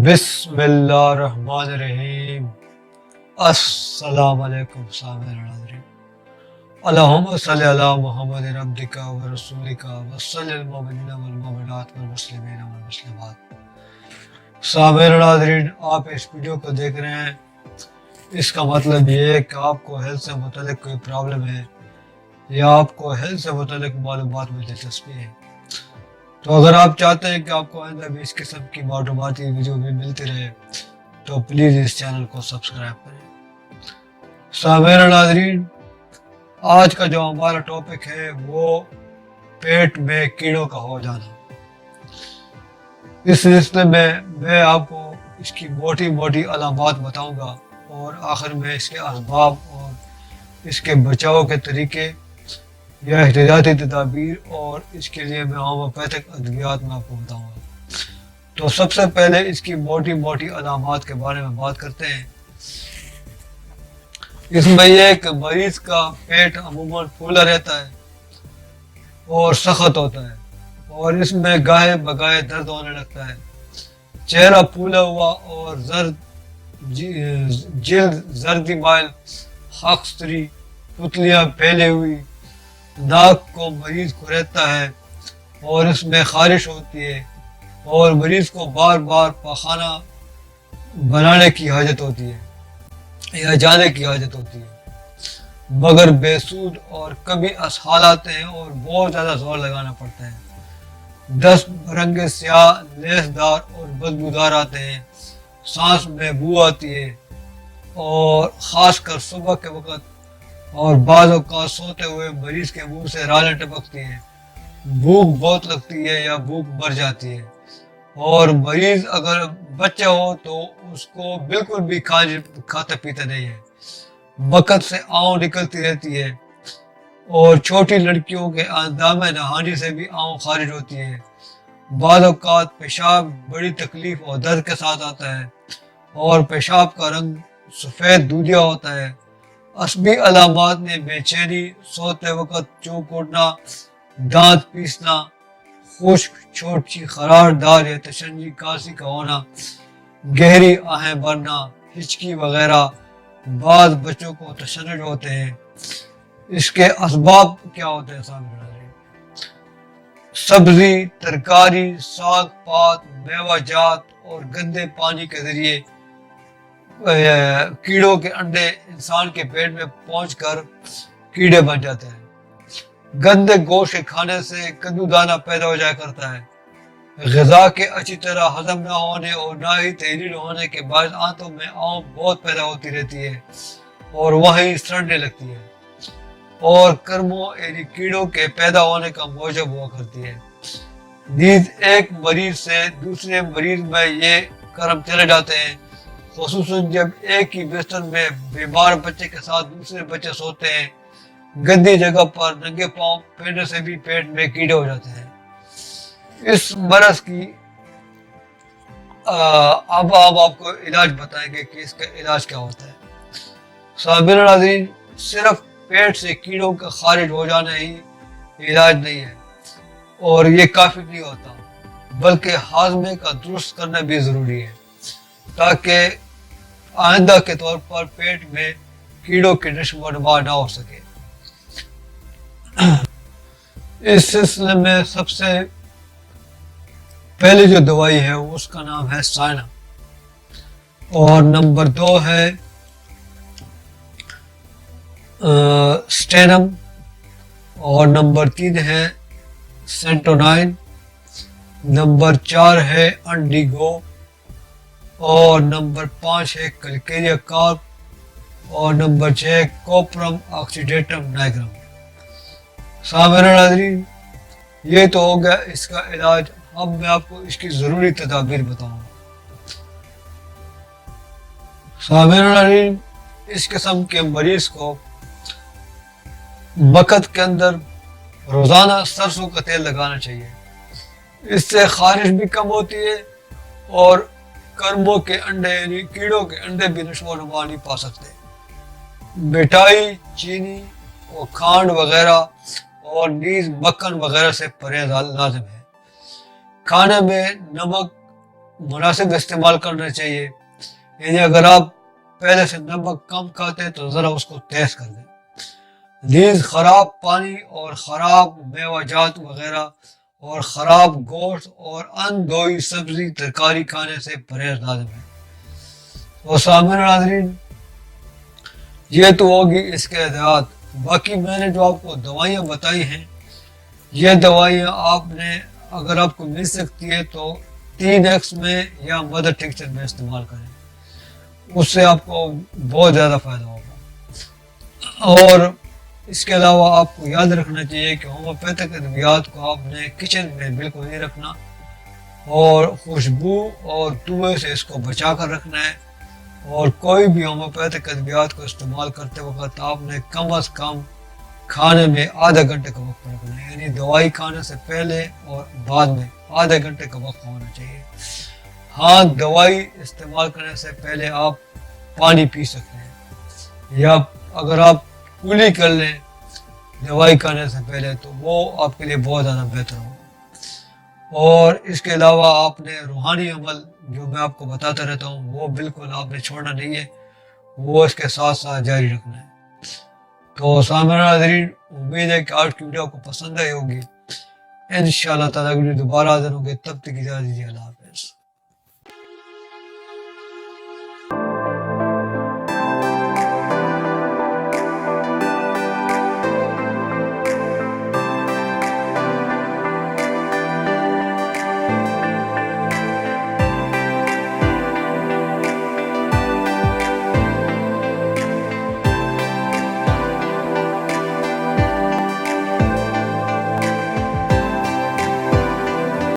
بسم اللہ الرحمن الرحیم۔ السلام علیکم سامعین ناظرین، اللہم صلی علی محمد عبدک و رسولک وصلی المؤمنین والمؤمنات والمسلمین والمسلمات۔ سامعین ناظرین، آپ اس ویڈیو کو دیکھ رہے ہیں، اس کا مطلب یہ ہے کہ آپ کو ہیلتھ سے متعلق کوئی پرابلم ہے یا آپ کو ہیلتھ سے متعلق معلومات میں دلچسپی ہے۔ تو اگر آپ چاہتے ہیں کہ آپ کو آئندہ بھی اس قسم کی معلوماتی ویڈیو بھی ملتی رہے تو پلیز اس چینل کو سبسکرائب کریں۔ سامعین ناظرین، آج کا جو ہمارا ٹاپک ہے وہ پیٹ میں کیڑوں کا ہو جانا۔ اس سلسلے میں آپ کو اس کی موٹی علامات بتاؤں گا اور آخر میں اس کے اسباب اور اس کے بچاؤ کے طریقے یا احتیاطی تدابیر اور اس کے لیے میں ہومیوپیتھک ادویات میں آپ کو بتاؤں گا۔ تو سب سے پہلے اس کی موٹی علامات کے بارے میں بات کرتے ہیں۔ اس میں یہ کہ مریض کا پیٹ عموماً پھولا رہتا ہے اور سخت ہوتا ہے اور اس میں گاہے بگاہے درد ہونے لگتا ہے۔ چہرہ پھولا ہوا اور جلد زردی مائل، خاکستری، پتلیاں پھیلی ہوئی، ناک کو مریض کو رہتا ہے اور اس میں خارش ہوتی ہے اور مریض کو بار بار پاخانہ بنانے کی حاجت ہوتی ہے یا جانے کی حاجت ہوتی ہے، مگر بے سود اور کبھی اسہال آتے ہیں اور بہت زیادہ زور لگانا پڑتا ہے۔ دست برنگے سیاہ، لیسدار اور بدبودار آتے ہیں، سانس میں بو آتی ہے اور خاص کر صبح کے وقت، اور بعض اوقات سوتے ہوئے مریض کے منہ سے رالیں ٹپکتی ہیں، بھوک بہت لگتی ہے یا بھوک مر جاتی ہے، اور مریض اگر بچہ ہو تو اس کو بالکل بھی کھاتے پیتے نہیں ہے، بقت سے آؤں نکلتی رہتی ہے، اور چھوٹی لڑکیوں کے اندام نہانی سے بھی آؤں خارج ہوتی ہے۔ بعض اوقات پیشاب بڑی تکلیف اور درد کے ساتھ آتا ہے اور پیشاب کا رنگ سفید دودھیا ہوتا ہے۔ عصبی علامات میں بے چینی، سوتے وقت چونک اٹھنا، دانت پیسنا، خشک چھوٹی خرار دار یا تشنجی کاسی کا ہونا، گہری آہیں بھرنا، ہچکی وغیرہ۔ بعض بچوں کو تشنج ہوتے ہیں۔ اس کے اسباب کیا ہوتے ہیں سامنے؟ سبزی، ترکاری، ساگ پات، میوہ جات اور گندے پانی کے ذریعے کیڑوں کے انڈے انسان کے پیٹ میں پہنچ کر کیڑے بن جاتے ہیں۔ گندے گوشت کے کھانے سے کدو دانہ پیدا ہو جایا کرتا ہے۔ غذا کے اچھی طرح ہضم نہ ہونے اور نہ ہی تحلیل ہونے کے باعث آنتوں میں آؤں بہت پیدا ہوتی رہتی ہے اور وہیں سڑنے لگتی ہے اور کرموں یعنی کیڑوں کے پیدا ہونے کا موجب ہوا کرتی ہے۔ نیز ایک مریض سے دوسرے مریض میں یہ کرم چلے جاتے ہیں، خصوصاً جب ایک ہی بستر میں بیمار بچے کے ساتھ دوسرے بچے سوتے ہیں۔ گندی جگہ پر ننگے پاؤں پھرنے سے بھی پیٹ میں کیڑے ہو جاتے ہیں۔ اس مرض کی اب آپ کو علاج بتائیں گے کہ اس کا علاج کیا ہوتا ہے۔ سامعین ناظرین، صرف پیٹ سے کیڑوں کا خارج ہو جانا ہی علاج نہیں ہے اور یہ کافی نہیں ہوتا، بلکہ ہاضمے کا درست کرنا بھی ضروری ہے تاکہ آئندہ کے طور پر پیٹ میں کیڑوں کی نشو و نما نہ ہو سکے۔ اس سلسلے میں سب سے پہلی جو دوائی ہے اس کا نام ہے سائنا، اور نمبر 2 ہے سٹینم، اور نمبر 3 ہے سینٹونائن، نمبر 4 ہے انڈیگو، اور نمبر 5 ہے کلکیریا کارپ، اور نمبر 6 کوپرم آکسیڈیٹم نائگرم۔ سامعین ناظرین، یہ تو ہو گیا اس کا علاج۔ اب میں آپ کو اس کی ضروری تدابیر بتاؤں گا۔ سامعین ناظرین، اس قسم کے مریض کو بقت کے اندر روزانہ سرسوں کا تیل لگانا چاہیے، اس سے خارش بھی کم ہوتی ہے اور کرموں کے انڈے یعنی کیڑوں کے انڈے بھی نشو و نما نہیں پا سکتے۔ مٹھائی، چینی اور کھانڈ وغیرہ اور نیز مکھن وغیرہ سے پرہیز لازم ہے۔ کھانے میں نمک مناسب استعمال کرنا چاہیے، یعنی اگر آپ پہلے سے نمک کم کھاتے ہیں تو ذرا اس کو تیز کر دیں۔ نیز خراب پانی اور خراب میوہ جات وغیرہ اور خراب گوشت اور ان دھوئی سبزی ترکاری کھانے سے پرہیز لازم ہے۔ تو سامعین ناظرین، یہ تو ہوگی اس کے احتیاط۔ باقی میں نے جو آپ کو دوائیاں بتائی ہیں، یہ دوائیاں آپ نے اگر آپ کو مل سکتی ہے تو 3X میں یا مدر ٹنکچر میں استعمال کریں، اس سے آپ کو بہت زیادہ فائدہ ہوگا۔ اور اس کے علاوہ آپ کو یاد رکھنا چاہیے کہ ہومیوپیتھک ادویات کو آپ نے کچن میں بالکل نہیں رکھنا، اور خوشبو اور دھوئے سے اس کو بچا کر رکھنا ہے۔ اور کوئی بھی ہومیوپیتھک ادویات کو استعمال کرتے وقت آپ نے کم از کم کھانے میں آدھا گھنٹے کا وقت رکھنا ہے، یعنی دوائی کھانے سے پہلے اور بعد میں آدھے گھنٹے کا وقت ہونا چاہیے۔ ہاں، دوائی استعمال کرنے سے پہلے آپ پانی پی سکتے ہیں، یا اگر آپ کولی کر لیں دوائی کھانے سے پہلے تو وہ آپ کے لیے بہت زیادہ بہتر ہوگا۔ اور اس کے علاوہ آپ نے روحانی عمل جو میں آپ کو بتاتا رہتا ہوں وہ بالکل آپ نے چھوڑنا نہیں ہے، وہ اس کے ساتھ ساتھ جاری رکھنا ہے۔ تو سامعین ناظرین، امید ہے کہ آج کی ویڈیو کو پسند آئی ہوگی۔ انشاءاللہ تعالیٰ ویڈیو دوبارہ حاضر ہوں گے، تب تک اجازت دیجیے، اللہ حافظ۔